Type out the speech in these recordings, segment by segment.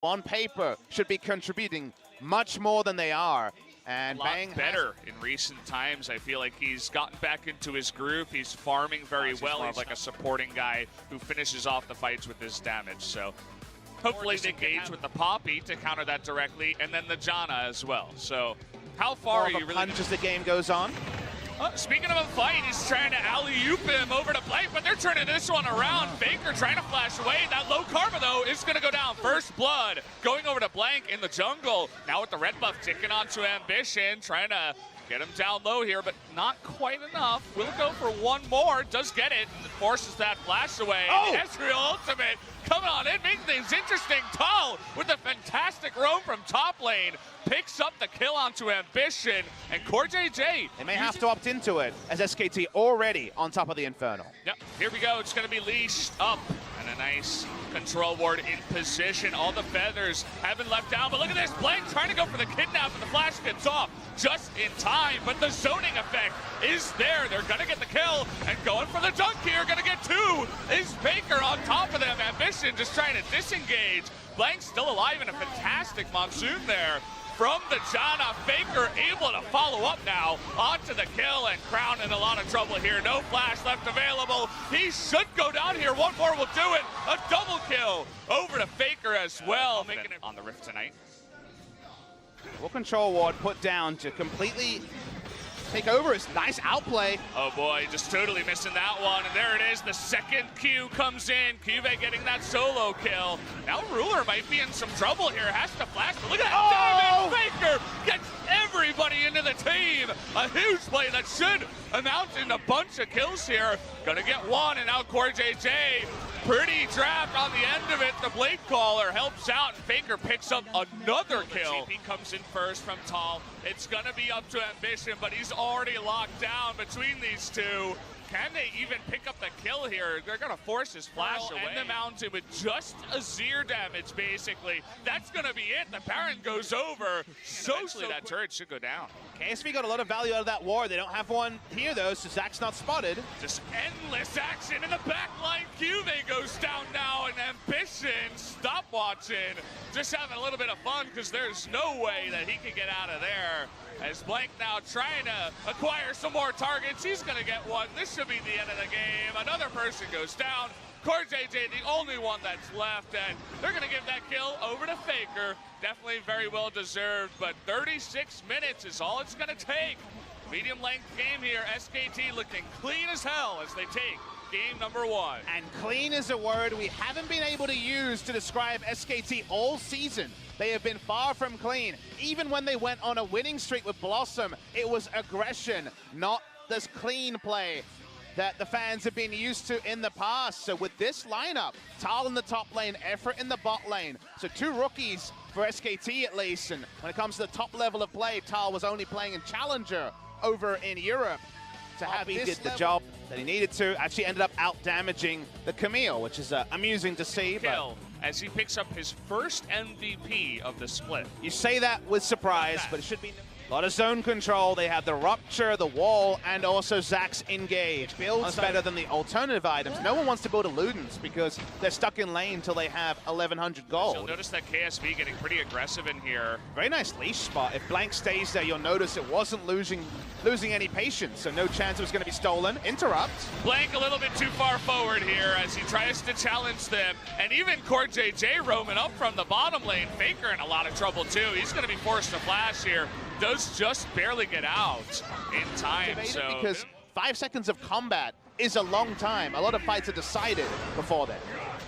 on paper should be contributing much more than they are. And a lot better in recent times. I feel like he's gotten back into his groove. He's farming very well. He's like a supporting guy who finishes off the fights with his damage. So hopefully they engage with the Poppy to counter that directly, and then the Janna as well. So how far are you really? Punch as the game goes on. Speaking of a fight, he's trying to alley-oop him over to Blank, but they're turning this one around. Faker trying to flash away. That low karma, though, is going to go down. First blood going over to Blank in the jungle. Now with the red buff ticking onto Ambition, trying to get him down low here, but not quite enough. Will go for one more. Does get it. And forces that flash away. Oh! Ezreal ultimate coming on in, making things interesting. Tal with a fantastic roam from top lane. Picks up the kill onto Ambition, and CoreJJ. They may have to opt into it, as SKT already on top of the Infernal. Yep, here we go. It's going to be leashed up, and a nice control ward in position. All the feathers have been left down, but look at this. Blank trying to go for the kidnap, and the flash gets off just in time, but the zoning effect is there. They're going to get the kill, and going for the dunk here. Going to get two. Is Faker on top of them. Ambition just trying to disengage. Blank still alive, in a fantastic monsoon there from the Janna. Faker able to follow up now onto the kill, and Crown in a lot of trouble here. No flash left available. He should go down here. One more will do it. A double kill over to Faker as well. Making it on the Rift tonight. Full control ward put down to completely take over. His nice outplay. Oh boy, just totally missing that one. And there it is. The second Q comes in. Cuvee getting that solo kill. Now Ruler might be in some trouble here. Has to flash. But look at that. Oh! Faker gets everybody into the team. A huge play that should amount in a bunch of kills here. Gonna get one, and now CoreJJ pretty trapped on the end of it. The Blade Caller helps out, and Faker picks up another kill. He comes in first from Tal. It's gonna be up to Ambition, but he's already locked down between these two. Can they even pick up the kill here? They're gonna force his flash away. And the mountain with just a Zir damage, basically. That's gonna be it. The Baron goes over. So that turret should go down. KSV got a lot of value out of that ward. They don't have one here, though, so Zach's not spotted. Just endless action in the back line. Cuvee goes down now, and Ambition stop watching. Just having a little bit of fun, because there's no way that he can get out of there. As Blank now trying to acquire some more targets. He's going to get one. This should be the end of the game. Another person goes down. CoreJJ, the only one that's left, and they're going to give that kill over to Faker. Definitely very well deserved, but 36 minutes is all it's going to take. Medium length game here. SKT looking clean as hell as they take game number one. And clean is a word we haven't been able to use to describe SKT all season. They have been far from clean. Even when they went on a winning streak with Blossom, it was aggression, not this clean play that the fans have been used to in the past. So with this lineup, Tal in the top lane, Effort in the bot lane. So two rookies for SKT at least. And when it comes to the top level of play, Tal was only playing in Challenger over in Europe. To have he did the job that he needed to, actually ended up out-damaging the Camille, which is amusing to see. Kill as he picks up his first MVP of the split. You say that with surprise, but it should be a lot of zone control. They have the Rupture, the Wall, and also Zach's Engage. Builds better than the alternative items. No one wants to build a Ludens because they're stuck in lane until they have 1,100 gold. You'll notice that KSV getting pretty aggressive in here. Very nice leash spot. If Blank stays there, you'll notice it wasn't losing any patience, so no chance it was going to be stolen. Interrupt. Blank a little bit too far forward here as he tries to challenge them, and even CoreJJ roaming up from the bottom lane. Faker in a lot of trouble too. He's going to be forced to flash here. Does just barely get out in time. So because 5 seconds of combat is a long time. A lot of fights are decided before then.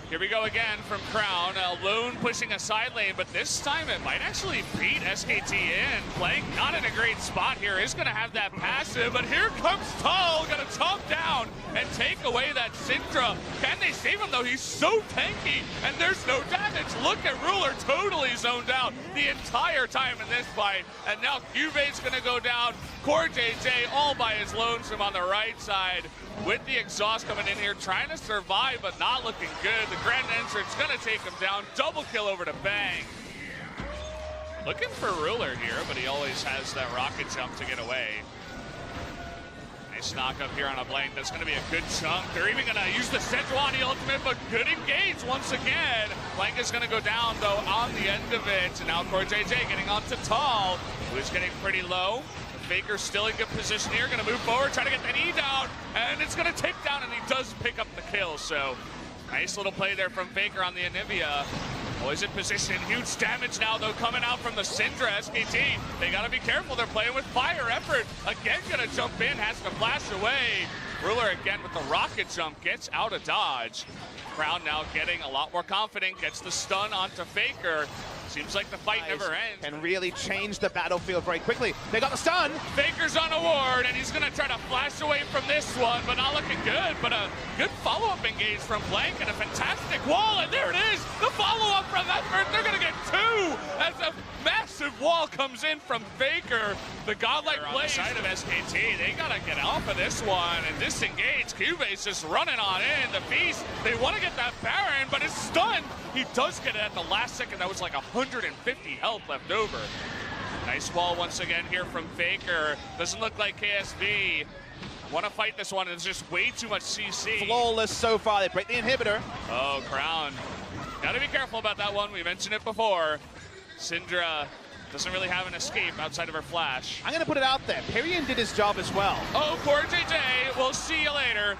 Here we go again from Crown. Lone pushing a side lane, but this time it might actually beat SKT in. Blank not in a great spot here. Is going to have that passive, but here comes Tal. Going to chomp down and take away that Syndra. Can they save him though? He's so tanky, and there's no damage. Look at Ruler totally zoned out the entire time in this fight. And now Cuve's going to go down. CoreJJ all by his lonesome on the right side with the exhaust coming in here, trying to survive, but not looking good. The Grand Entrance gonna take him down. Double kill over to Bang. Looking for Ruler here, but he always has that rocket jump to get away. Nice knock-up here on a Blank. That's going to be a good chunk. They're even going to use the Sejuani ultimate, but good engage once again. Blank is going to go down, though, on the end of it. And now CoreJJ getting onto Tall, who is getting pretty low. Faker's still in good position here. Going to move forward, try to get that E down, and it's going to take down, and he does pick up the kill. So nice little play there from Faker on the Anivia. Always in position. Huge damage now, though, coming out from the Syndra SKT. They got to be careful. They're playing with fire effort. Again, going to jump in, has to flash away. Ruler again with the rocket jump, gets out of dodge. Crown now getting a lot more confident, gets the stun onto Faker. Seems like the fight never ends. Can really change the battlefield very quickly. They got the stun. Faker's on a ward, and he's going to try to flash away from this one, but not looking good. But a good follow-up engage from Blank, and a fantastic wall, and there it is. The follow-up from that first. They're going to get two as a massive wall comes in from Faker. The godlike play on the side of SKT. They got to get off of this one and disengage. Cuba's just running on in. The Feast, they want to get that Baron, but it's stunned. He does get it at the last second. That was like 150 health left over. Nice wall once again here from Faker. Doesn't look like KSV want to fight this one. It's just way too much CC. Flawless so far. They break the inhibitor. Oh, Crown. Got to be careful about that one. We mentioned it before. Syndra doesn't really have an escape outside of her flash. I'm going to put it out there. Pyrion did his job as well. Oh, CoreJJ. We'll see you later.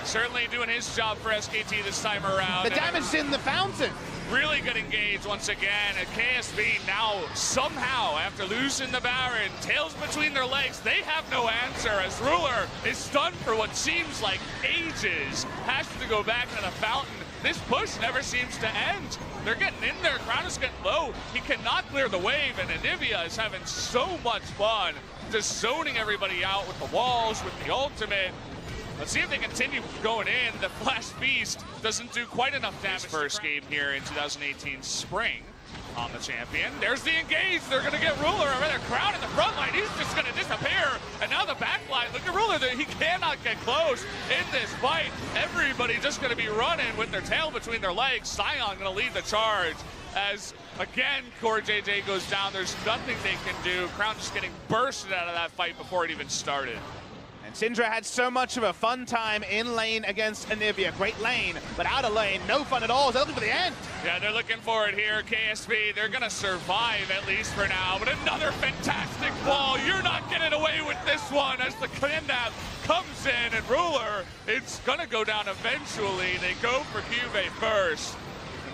Certainly doing his job for SKT this time around. The damage in the fountain. Really good engage once again. And KSV now somehow, after losing the Baron, tails between their legs, they have no answer as Ruler is stunned for what seems like ages. Has to go back to the fountain. This push never seems to end. They're getting in there. Crown is getting low. He cannot clear the wave, and Anivia is having so much fun just zoning everybody out with the walls, with the ultimate. Let's see if they continue going in. The Flash Beast doesn't do quite enough damage. First game here in 2018 spring on the champion. There's the engage. They're going to get Ruler over there. Crown in the front line. He's just going to disappear. And now the back line. Look at Ruler. He cannot get close in this fight. Everybody just going to be running with their tail between their legs. Sion going to lead the charge. As, again, CoreJJ goes down. There's nothing they can do. Crown just getting bursted out of that fight before it even started. And Syndra had so much of a fun time in lane against Anivia. Great lane, but out of lane, no fun at all. They're looking for the end. Yeah, they're looking for it here. KSV, they're going to survive at least for now. But another fantastic wall. You're not getting away with this one as the kidnap comes in. And Ruler, it's going to go down eventually. They go for Cube first.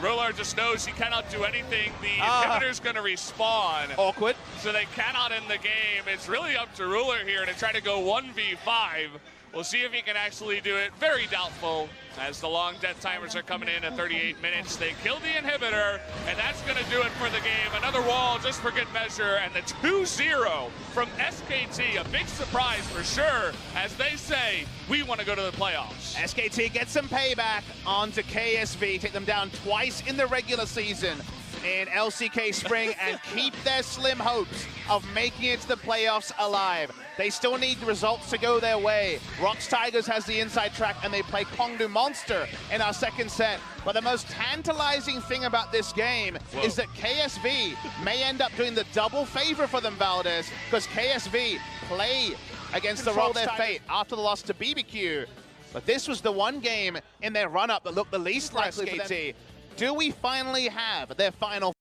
Ruler just knows he cannot do anything. The inhibitor's going to respawn. Awkward. So they cannot end the game. It's really up to Ruler here to try to go 1v5. We'll see if he can actually do it. Very doubtful as the long death timers are coming in at 38 minutes. They kill the inhibitor, and that's going to do it for the game. Another wall just for good measure, and the 2-0 from SKT. A big surprise for sure, as they say, we want to go to the playoffs. SKT gets some payback onto KSV, take them down twice in the regular season in LCK Spring and keep their slim hopes of making it to the playoffs alive. They still need the results to go their way. Rox Tigers has the inside track and they play Kongdu Monster in our second set. But the most tantalizing thing about this game is that KSV may end up doing the double favor for them, Valdez, because KSV play against the Roll Their Fate after the loss to BBQ. But this was the one game in their run-up that looked the least like SKT. Do we finally have their final